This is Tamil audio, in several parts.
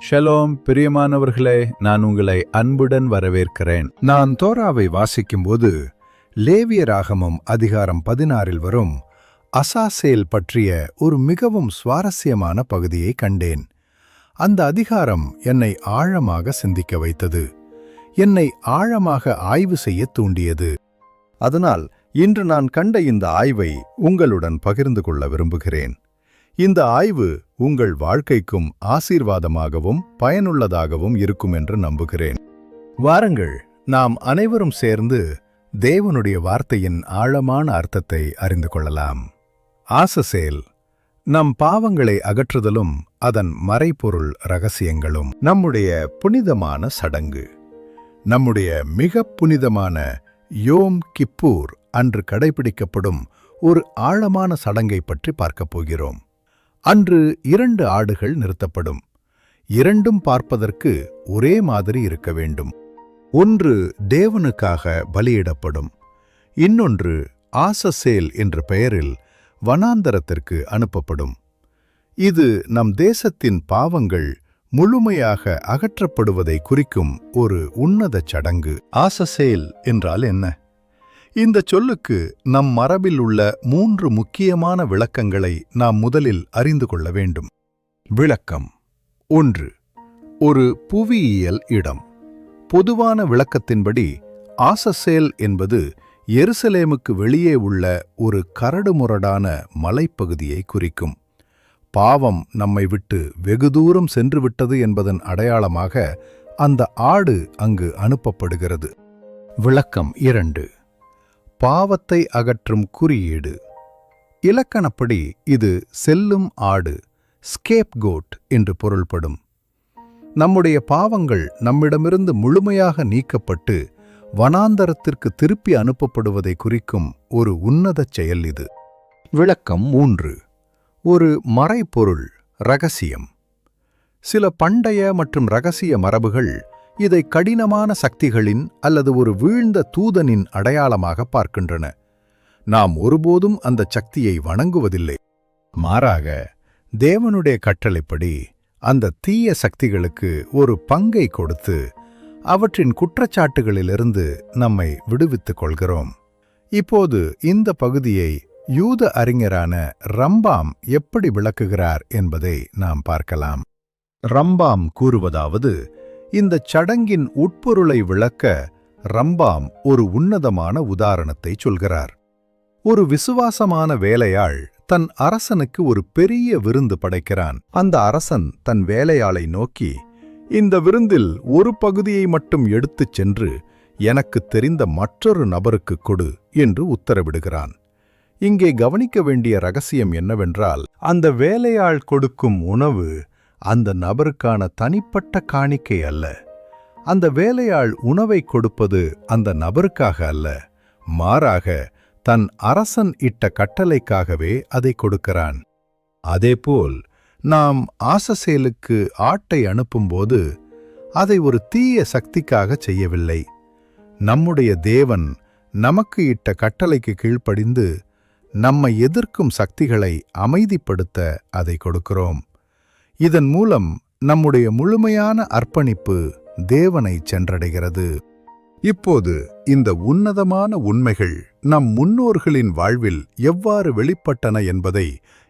ஷலோம் பிரியமானவர்களே, நான் உங்களை அன்புடன் வரவேற்கிறேன். நான் தோராவை வாசிக்கும்போது லேவியராகமம் அதிகாரம் 16 வரும் அசாசேல் பற்றிய ஒரு மிகவும் சுவாரஸ்யமான பகுதியை கண்டேன். அந்த அதிகாரம் என்னை ஆழமாக சிந்திக்க வைத்தது, என்னை ஆழமாக ஆய்வு செய்ய தூண்டியது. அதனால் இன்று நான் கண்ட இந்த ஆய்வை உங்களுடன் பகிர்ந்து கொள்ள விரும்புகிறேன். இந்த ஆய்வு உங்கள் வாழ்க்கைக்கும் ஆசீர்வாதமாகவும் பயனுள்ளதாகவும் இருக்கும் என்று நம்புகிறேன். வாருங்கள், நாம் அனைவரும் சேர்ந்து தேவனுடைய வார்த்தையின் ஆழமான அர்த்தத்தை அறிந்து கொள்ளலாம். ஆசசேல் நம் பாவங்களை அகற்றுதலும் அதன் மறைபொருள் இரகசியங்களும். நம்முடைய புனிதமான சடங்கு, நம்முடைய மிக புனிதமான யோம் கிப்பூர் அன்று கடைபிடிக்கப்படும் ஒரு ஆழமான சடங்கை பற்றி பார்க்கப் போகிறோம். அன்று 2 ஆடுகள் நிறுத்தப்படும். இரண்டும் பார்ப்பதற்கு ஒரே மாதிரி இருக்க வேண்டும். ஒன்று தேவனுக்காக பலியிடப்படும், இன்னொன்று ஆசசேல் என்ற பெயரில் வனாந்தரத்திற்கு அனுப்பப்படும். இது நம் தேசத்தின் பாவங்கள் முழுமையாக அகற்றப்படுவதை குறிக்கும் ஒரு உன்னத சடங்கு. ஆசசேல் என்றால் என்ன? இந்த சொல்லுக்கு நம் மரபில் உள்ள 3 முக்கியமான விளக்கங்களை நாம் முதலில் அறிந்து கொள்ள வேண்டும். விளக்கம் 1. ஒரு புவியியல் இடம். பொதுவான விளக்கத்தின்படி ஆசசேல் என்பது எருசலேமுக்கு வெளியே உள்ள ஒரு கரடுமுரடான மலைப்பகுதியை குறிக்கும். பாவம் நம்மை விட்டு வெகு தூரம் சென்றுவிட்டது என்பதன் அடையாளமாக அந்த ஆடு அங்கு அனுப்பப்படுகிறது. விளக்கம் 2. பாவத்தை அகற்றும் குறியீடு. இலக்கணப்படி இது செல்லும் ஆடு, ஸ்கேப் கோட் என்று பொருள்படும். நம்முடைய பாவங்கள் நம்மிடமிருந்து முழுமையாக நீக்கப்பட்டு வனாந்தரத்திற்கு திருப்பி அனுப்பப்படுவதை குறிக்கும் ஒரு உன்னதச் செயல் இது. விளக்கம் 3. ஒரு மறைபொருள் இரகசியம். சில பண்டைய மற்றும் இரகசிய மரபுகள் இதை கடினமான சக்திகளின் அல்லது ஒரு வீழ்ந்த தூதனின் அடையாளமாக பார்க்கின்றன. நாம் ஒருபோதும் அந்த சக்தியை வணங்குவதில்லை. மாறாக தேவனுடைய கட்டளைப்படி அந்த தீய சக்திகளுக்கு ஒரு பங்கை கொடுத்து அவற்றின் குற்றச்சாட்டுகளிலிருந்து நம்மை விடுவித்துக் கொள்கிறோம். இப்போது இந்த பகுதியை யூத அறிஞரான ரம்பாம் எப்படி விளக்குகிறார் என்பதை நாம் பார்க்கலாம். ரம்பாம் கூறுவதாவது, இந்த சடங்கின் உட்பொருளை விளக்க ரம்பாம் ஒரு உன்னதமான உதாரணத்தை சொல்கிறார். ஒரு விசுவாசமான வேலையாள் தன் அரசனுக்கு ஒரு பெரிய விருந்து படைக்கிறான். அந்த அரசன் தன் வேலையாளை நோக்கி, இந்த விருந்தில் ஒரு பகுதியை மட்டும் எடுத்துச் சென்று எனக்கு தெரிந்த மற்றொரு நபருக்கு கொடு என்று உத்தரவிடுகிறான். இங்கே கவனிக்க வேண்டிய இரகசியம் என்னவென்றால், அந்த வேலையாள் கொடுக்கும் உணவு அந்த நபருக்கான தனிப்பட்ட காணிக்கை அல்ல. அந்த வேலையாள் உணவை கொடுப்பது அந்த நபருக்காக அல்ல, மாறாக தன் அரசன் இட்ட கட்டளைக்காகவே அதை கொடுக்கிறான். அதேபோல் நாம் ஆசசேலுக்கு ஆட்டை அனுப்பும்போது அதை ஒரு தீய சக்திக்காக செய்யவில்லை. நம்முடைய தேவன் நமக்கு இட்ட கட்டளைக்கு கீழ்ப்படிந்து நம்மை எதிர்க்கும் சக்திகளை அமைதிப்படுத்த அதை கொடுக்கிறோம். இதன் மூலம் நம்முடைய முழுமையான அர்ப்பணிப்பு தேவனை சென்றடைகிறது. இப்போது இந்த உன்னதமான உண்மைகள் நம் முன்னோர்களின் வாழ்வில் எவ்வாறு வெளிப்பட்டன என்பதை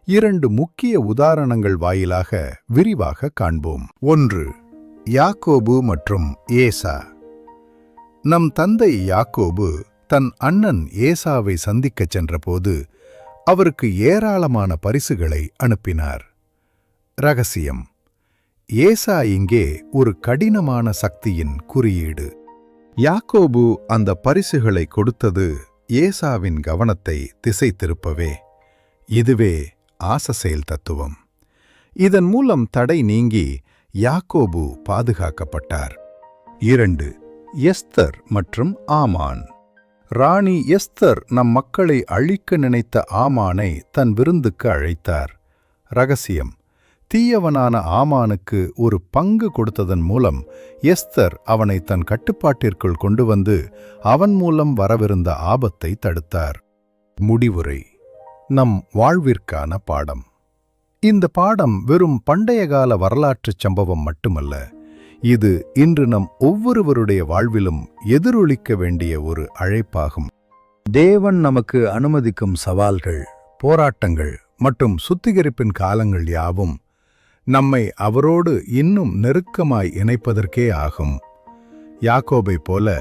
2 முக்கிய உதாரணங்கள் வாயிலாக விரிவாக காண்போம். 1. யாக்கோபு மற்றும் ஏசா. நம் தந்தை யாக்கோபு தன் அண்ணன் ஏசாவை சந்திக்கச் சென்றபோது அவருக்கு ஏராளமான பரிசுகளை அனுப்பினார். இரகசியம். ஏசா இங்கே ஒரு கடினமான சக்தியின் குறியீடு. யாக்கோபு அந்த பரிசுகளை கொடுத்தது ஏசாவின் கவனத்தை திசை திருப்பவே. இதுவே ஆசசேல் தத்துவம். இதன் மூலம் தடை நீங்கி யாக்கோபு பாதுகாக்கப்பட்டார். 2. எஸ்தர் மற்றும் ஆமான். ராணி எஸ்தர் நம் மக்களை அழிக்க நினைத்த ஆமானை தன் விருந்துக்கு அழைத்தார். இரகசியம். தீயவனான ஆமானுக்கு ஒரு பங்கு கொடுத்ததன் மூலம் எஸ்தர் அவனை தன் கட்டுப்பாட்டிற்குள் கொண்டு வந்து அவன் மூலம் வரவிருந்த ஆபத்தை தடுத்தார். முடிவுரை. நம் வாழ்விற்கான பாடம். இந்த பாடம் வெறும் பண்டைய கால வரலாற்றுச் சம்பவம் மட்டுமல்ல, இது இன்று நம் ஒவ்வொருவருடைய வாழ்விலும் எதிரொலிக்க வேண்டிய ஒரு அழைப்பாகும். தேவன் நமக்கு அனுமதிக்கும் சவால்கள், போராட்டங்கள் மற்றும் சுத்திகரிப்பின் காலங்கள் யாவும் நம்மை அவரோடு இன்னும் நெருக்கமாய் இணைப்பதற்கே ஆகும். யாக்கோபைப் போல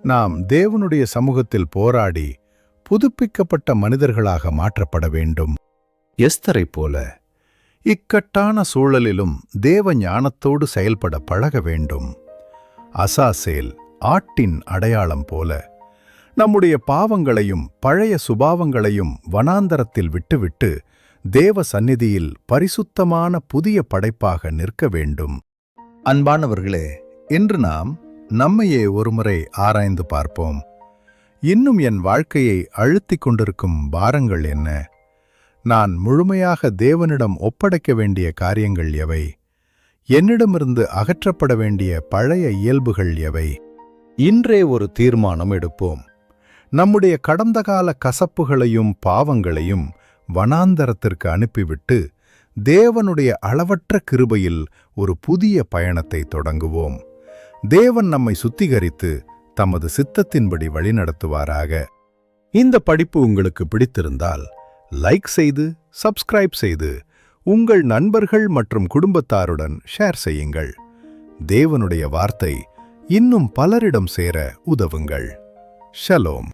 நாம் தேவனுடைய சமூகத்தில் போராடி புதுப்பிக்கப்பட்ட மனிதர்களாக மாற்றப்பட வேண்டும். எஸ்தரைப் போல இக்கட்டான சூழலிலும் தேவ ஞானத்தோடு செயல்பட பழக வேண்டும். அசாசேல் ஆட்டின் அடையாளம் போல நம்முடைய பாவங்களையும் பழைய சுபாவங்களையும் வனாந்தரத்தில் விட்டுவிட்டு தேவ சந்நிதியில் பரிசுத்தமான புதிய படைப்பாக நிற்க வேண்டும். அன்பானவர்களே, இன்று நாம் நம்மையே ஒருமுறை ஆராய்ந்து பார்ப்போம். இன்னும் என் வாழ்க்கையை அழுத்திக் கொண்டிருக்கும் பாரங்கள் என்ன? நான் முழுமையாக தேவனிடம் ஒப்படைக்க வேண்டிய காரியங்கள் எவை? என்னிடமிருந்து அகற்றப்பட வேண்டிய பழைய இயல்புகள் எவை? இன்றே ஒரு தீர்மானம் எடுப்போம். நம்முடைய கடந்த கால கசப்புகளையும் பாவங்களையும் வனாந்தரத்திற்கு அனுப்பிவிட்டு தேவனுடைய அளவற்ற கிருபையில் ஒரு புதிய பயணத்தை தொடங்குவோம். தேவன் நம்மை சுத்திகரித்து தமது சித்தத்தின்படி வழிநடத்துவாராக. இந்த படிப்பு உங்களுக்கு பிடித்திருந்தால் லைக் செய்து, சப்ஸ்கிரைப் செய்து, உங்கள் நண்பர்கள் மற்றும் குடும்பத்தாருடன் ஷேர் செய்யுங்கள். தேவனுடைய வார்த்தை இன்னும் பலரிடம் சேர உதவுங்கள். ஷலோம்.